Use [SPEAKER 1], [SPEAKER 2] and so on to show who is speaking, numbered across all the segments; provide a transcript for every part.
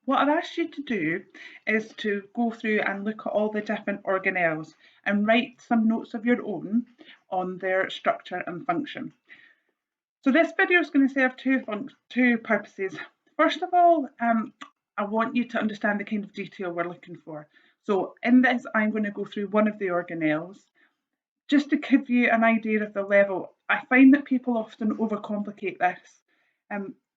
[SPEAKER 1] what I've asked you to do is to go through and look at all the different organelles and write some notes of your own on their structure and function. So this video is going to serve two purposes. First of all, I want you to understand the kind of detail we're looking for. So in this, I'm going to go through one of the organelles just to give you an idea of the level. I find that people often overcomplicate this.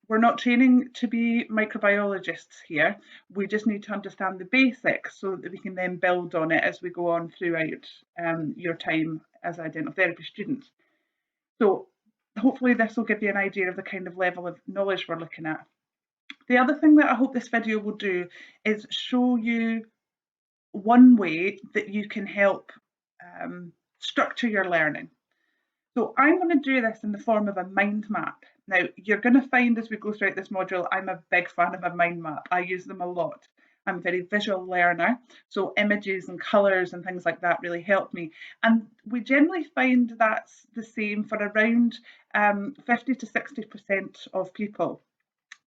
[SPEAKER 1] We're not training to be microbiologists here. We just need to understand the basics so that we can then build on it as we go on throughout your time as a dental therapy student. So hopefully this will give you an idea of the kind of level of knowledge we're looking at. The other thing that I hope this video will do is show you one way that you can help structure your learning. So I'm going to do this in the form of a mind map. Now, you're going to find as we go throughout this module, I'm a big fan of a mind map. I use them a lot. I'm a very visual learner, so images and colours and things like that really help me. And we generally find that's the same for around 50 to 60% of people,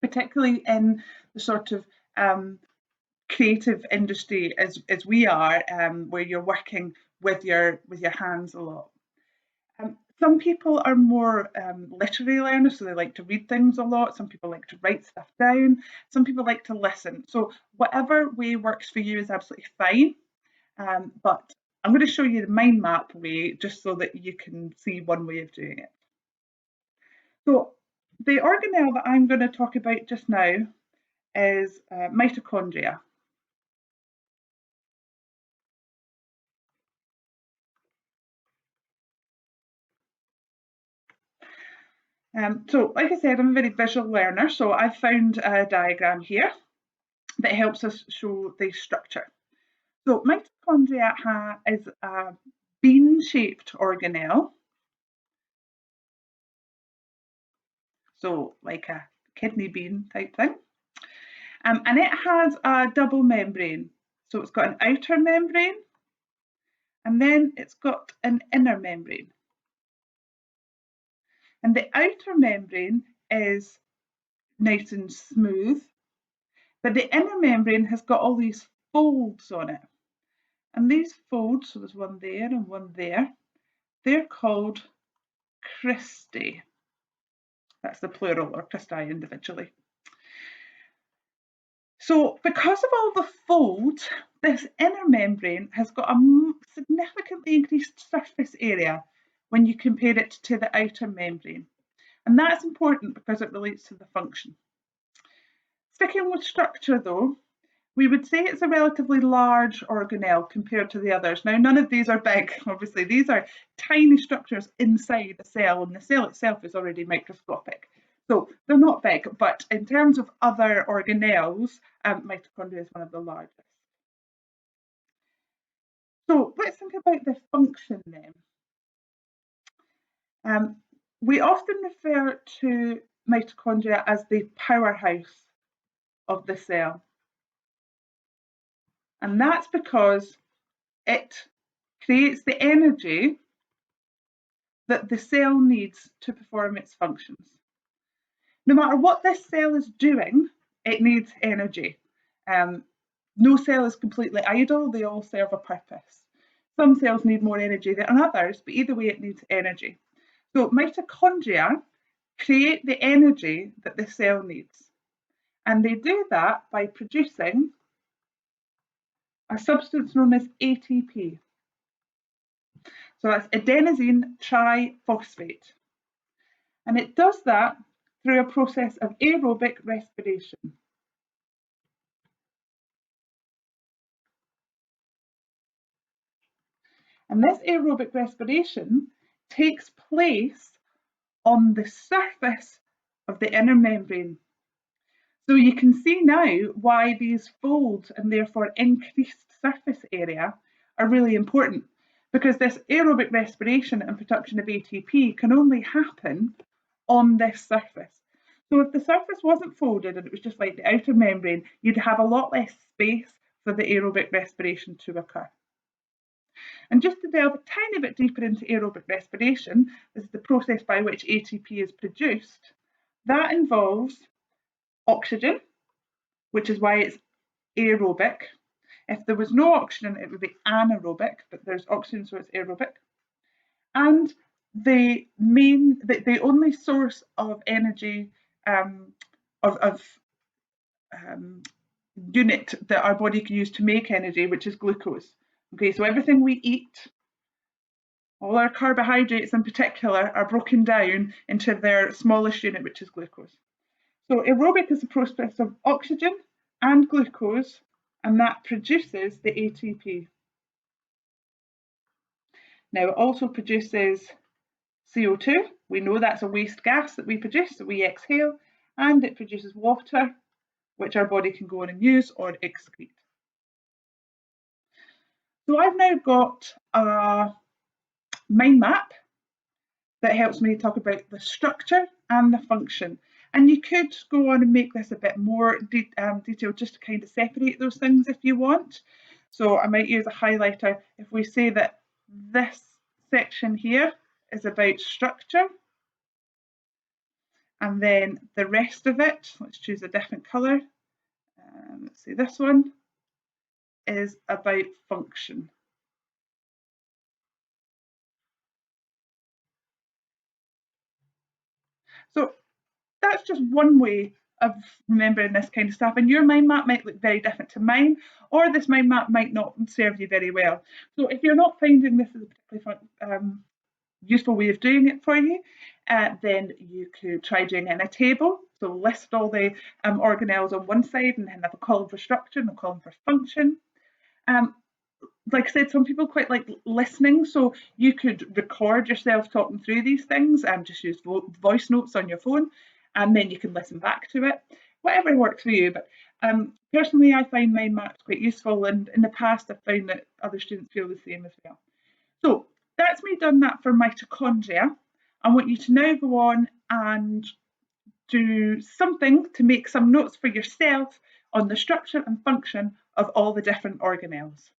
[SPEAKER 1] particularly in the sort of creative industry as we are, where you're working with your hands a lot. Some people are more literary learners, so they like to read things a lot. Some people like to write stuff down. Some people like to listen. So whatever way works for you is absolutely fine. But I'm going to show you the mind map way just so that you can see one way of doing it. So the organelle that I'm going to talk about just now is mitochondria. So like I said, I'm a very visual learner, so I've found a diagram here that helps us show the structure. So mitochondria is a bean-shaped organelle, so like a kidney bean type thing, and it has a double membrane. So it's got an outer membrane, and then it's got an inner membrane. And the outer membrane is nice and smooth, but the inner membrane has got all these folds on it. And these folds, so there's one there and one there, they're called cristae. That's the plural, or cristae individually. So because of all the folds, this inner membrane has got a significantly increased surface area when you compare it to the outer membrane. And that's important because it relates to the function. Sticking with structure though, we would say it's a relatively large organelle compared to the others. Now, none of these are big, obviously. These are tiny structures inside the cell, and the cell itself is already microscopic. So they're not big, but in terms of other organelles, mitochondria is one of the largest. So let's think about the function then. We often refer to mitochondria as the powerhouse of the cell. And that's because it creates the energy that the cell needs to perform its functions. No matter what this cell is doing, it needs energy. No cell is completely idle, they all serve a purpose. Some cells need more energy than others, but either way it needs energy. So mitochondria create the energy that the cell needs. And they do that by producing a substance known as ATP. So that's adenosine triphosphate. And it does that through a process of aerobic respiration. And this aerobic respiration takes place on the surface of the inner membrane. So you can see now why these folds and therefore increased surface area are really important, because this aerobic respiration and production of ATP can only happen on this surface. So if the surface wasn't folded and it was just like the outer membrane, you'd have a lot less space for the aerobic respiration to occur. And just to delve a tiny bit deeper into aerobic respiration, this is the process by which ATP is produced. That involves oxygen, which is why it's aerobic. If there was no oxygen, it would be anaerobic, but there's oxygen, so it's aerobic. And the only source of energy of unit that our body can use to make energy, which is glucose. Okay, so everything we eat, all our carbohydrates in particular, are broken down into their smallest unit, which is glucose. So aerobic is the process of oxygen and glucose, and that produces the ATP. Now, it also produces CO2. We know that's a waste gas that we produce, that we exhale, and it produces water, which our body can go on and use or excrete. So I've now got a mind map that helps me talk about the structure and the function. And you could go on and make this a bit more detailed just to kind of separate those things if you want. So I might use a highlighter if we say that this section here is about structure, and then the rest of it, let's choose a different colour. Let's say this one is about function. So that's just one way of remembering this kind of stuff, and your mind map might look very different to mine, or this mind map might not serve you very well. So if you're not finding this as a particularly fun, useful way of doing it for you, then you could try doing it in a table. So list all the organelles on one side and then have a column for structure and a column for function. Like I said, some people quite like listening, so you could record yourself talking through these things and just use voice notes on your phone, and then you can listen back to it, whatever works for you. But personally, I find mind maps quite useful, and in the past I've found that other students feel the same as well. So that's me done that for mitochondria. I want you to now go on and do something to make some notes for yourself on the structure and function of all the different organelles.